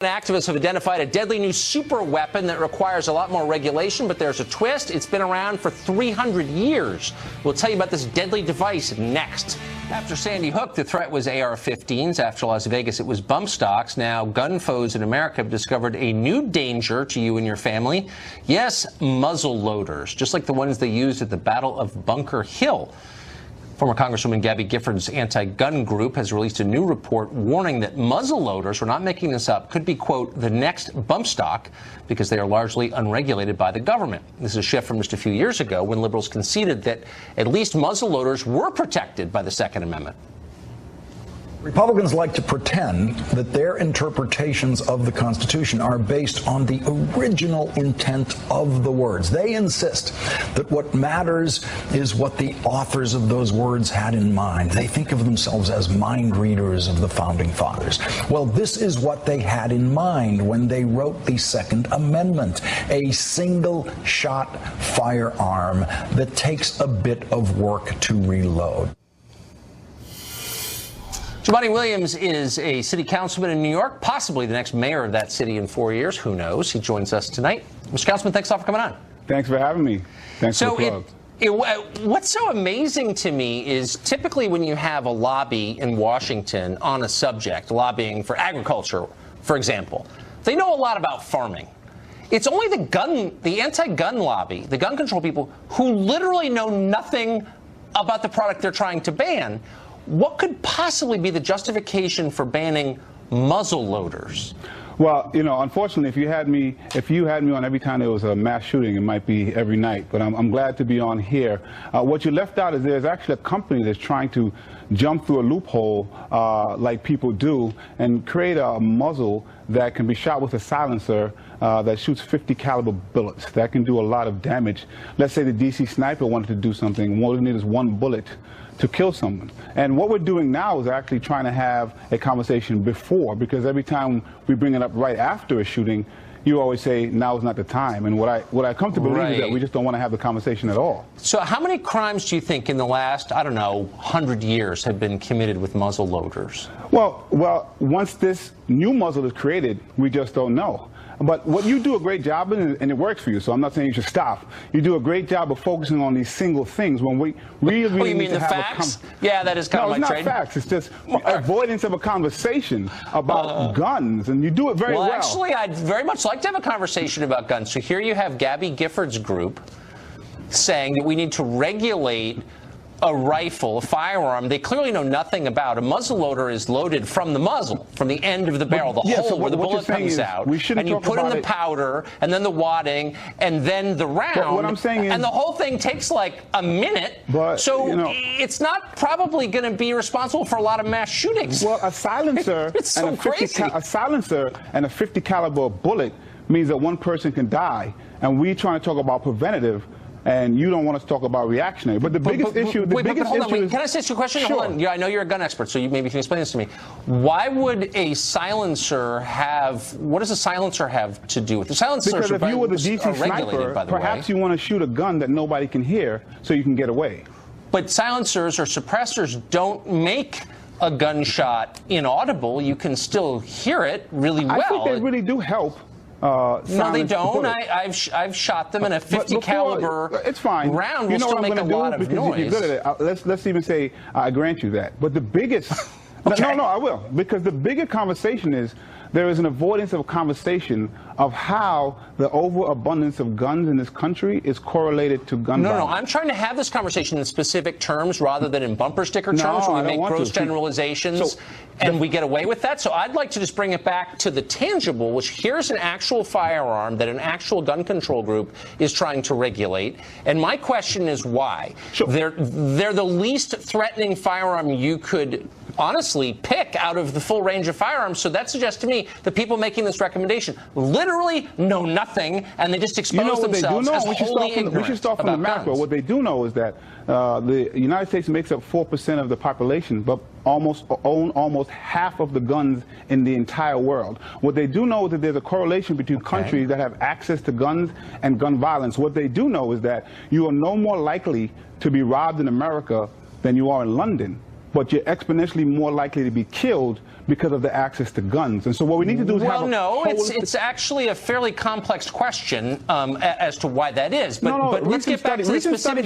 Activists have identified a deadly new super weapon that requires a lot more regulation, but there's a twist. It's been around for 300 years. We'll tell you about this deadly device next. After Sandy Hook, the threat was AR-15s. After Las Vegas, it was bump stocks. Now, gun foes in America have discovered a new danger to you and your family. Yes, muzzle loaders, just like the ones they used at the Battle of Bunker Hill. Former Congresswoman Gabby Gifford's anti-gun group has released a new report warning that muzzle loaders, we're not making this up, could be, quote, the next bump stock because they are largely unregulated by the government. This is a shift from just a few years ago when liberals conceded that at least muzzle loaders were protected by the Second Amendment. Republicans like to pretend that their interpretations of the Constitution are based on the original intent of the words. They insist that what matters is what the authors of those words had in mind. They think of themselves as mind readers of the Founding Fathers. Well, this is what they had in mind when they wrote the Second Amendment, a single-shot firearm that takes a bit of work to reload. Jumaane Williams is a city councilman in New York, possibly the next mayor of that city in 4 years. Who knows? He joins us tonight. Mr. Councilman, thanks a lot for coming on. Thanks for having me. Thanks for the plug. What's so amazing to me is typically when you have a lobby in Washington on a subject, lobbying for agriculture, for example, they know a lot about farming. It's only the anti-gun lobby, the gun control people, who literally know nothing about the product they're trying to ban. What could possibly be the justification for banning muzzle loaders? Well, you know, unfortunately, if you had me on every time there was a mass shooting, it might be every night. But I'm glad to be on here. What you left out is there's actually a company that's trying to jump through a loophole like people do and create a muzzle that can be shot with a silencer that shoots 50 caliber bullets. That can do a lot of damage. Let's say the DC sniper wanted to do something. All you need is one bullet to kill someone. And what we're doing now is actually trying to have a conversation before, because every time we bring it up right after a shooting, you always say now is not the time. And what I come to believe is that we just don't want to have the conversation at all. So how many crimes do you think in the last, I don't know, 100 years have been committed with muzzle loaders? Well, once this new muzzle is created, we just don't know. But what you do a great job in, and it works for you, so I'm not saying you should stop. You do a great job of focusing on these single things when we really need to have facts? Yeah, that is kind of my trade. No, it's not facts. It's just avoidance of a conversation about guns, and you do it very well. Well, actually, I'd very much like to have a conversation about guns. So here you have Gabby Gifford's group saying that we need to regulate a rifle, a firearm they clearly know nothing about. A muzzle loader is loaded from the muzzle, from the end of the barrel, the hole where the bullet comes out. And you put in the powder, and then the wadding, and then the round. But what I'm saying is, and the whole thing takes like a minute. So it's not probably going to be responsible for a lot of mass shootings. Well, a silencer it's so crazy. A silencer and a 50 caliber bullet means that one person can die. And we're trying to talk about preventative. And you don't want us to talk about reactionary. But the biggest issue is... Can I ask you a question? Sure. Hold on. Yeah, I know you're a gun expert, so you maybe can explain this to me. Why would a silencer have... What does a silencer have to do with the silencer? Because if you were the DC sniper, perhaps you want to shoot a gun that nobody can hear so you can get away. But silencers or suppressors don't make a gunshot inaudible. You can still hear it really well. I think they really do help. No, they don't. I've shot them in a 50 caliber it's fine. round. Will still make a lot of noise. You're good at it. Let's even say I grant you that. But the biggest no, I will, because the bigger conversation is there is an avoidance of a conversation of how the overabundance of guns in this country is correlated to gun violence. No, I'm trying to have this conversation in specific terms rather than in bumper sticker terms where we make gross generalizations and we get away with that. So I'd like to just bring it back to the tangible, which here's an actual firearm that an actual gun control group is trying to regulate. And my question is why? Sure. They're the least threatening firearm you could honestly pick out of the full range of firearms. So that suggests to me the people making this recommendation literally know nothing, and they just expose themselves as wholly ignorant. We should start from the macro. What they do know is that the United States makes up 4% of the population, but own almost half of the guns in the entire world. What they do know is that there's a correlation between countries that have access to guns and gun violence. What they do know is that you are no more likely to be robbed in America than you are in London. but you're exponentially more likely to be killed because of the access to guns. And so what we need to do is have a no, it's actually a fairly complex question as to why that is. But let's get back to the specific.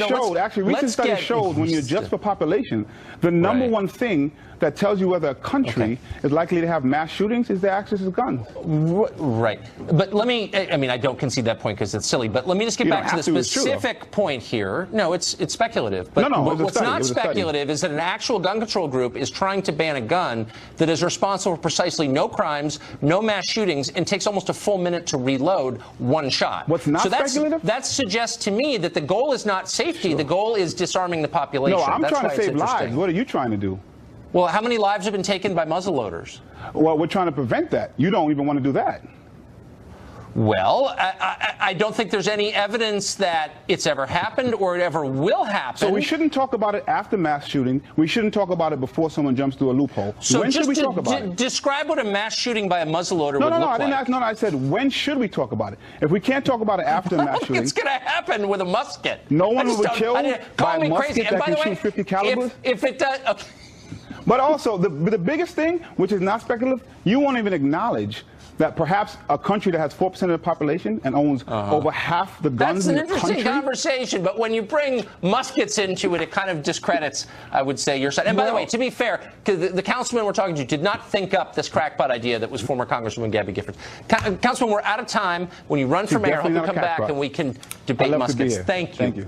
Recent studies showed when you adjust for population, the number one thing that tells you whether a country is likely to have mass shootings is the access to guns. Right. But let me, I mean, I don't concede that point because it's silly, but let me just get back to the specific point here. No, it's speculative. But what's not speculative is that an actual gun control group is trying to ban a gun that is responsible for precisely no crimes, no mass shootings, and takes almost a full minute to reload one shot. What's not speculative? That suggests to me that the goal is not safety. The goal is disarming the population. No, I'm trying to save lives. What are you trying to do? Well, how many lives have been taken by muzzleloaders? Well, we're trying to prevent that. You don't even want to do that. Well, I don't think there's any evidence that it's ever happened or it ever will happen. So we shouldn't talk about it after mass shooting. We shouldn't talk about it before someone jumps through a loophole. So when should we talk about it? Describe what a mass shooting by a muzzleloader would look like. I didn't ask. No, I said when should we talk about it? If we can't talk about it after mass shooting, it's going to happen with a musket. No one will be killed by a musket that can shoot 50 calibers. If it does. Okay. But also, the biggest thing, which is not speculative, you won't even acknowledge that perhaps a country that has 4% of the population and owns over half the guns in the country. That's an interesting conversation, but when you bring muskets into it, it kind of discredits, I would say, your side. And by the way, to be fair, the councilman we're talking to did not think up this crackpot idea that was former Congresswoman Gabby Giffords. Councilman, we're out of time. When you run for mayor, I hope you come back and we can debate muskets. Thank you.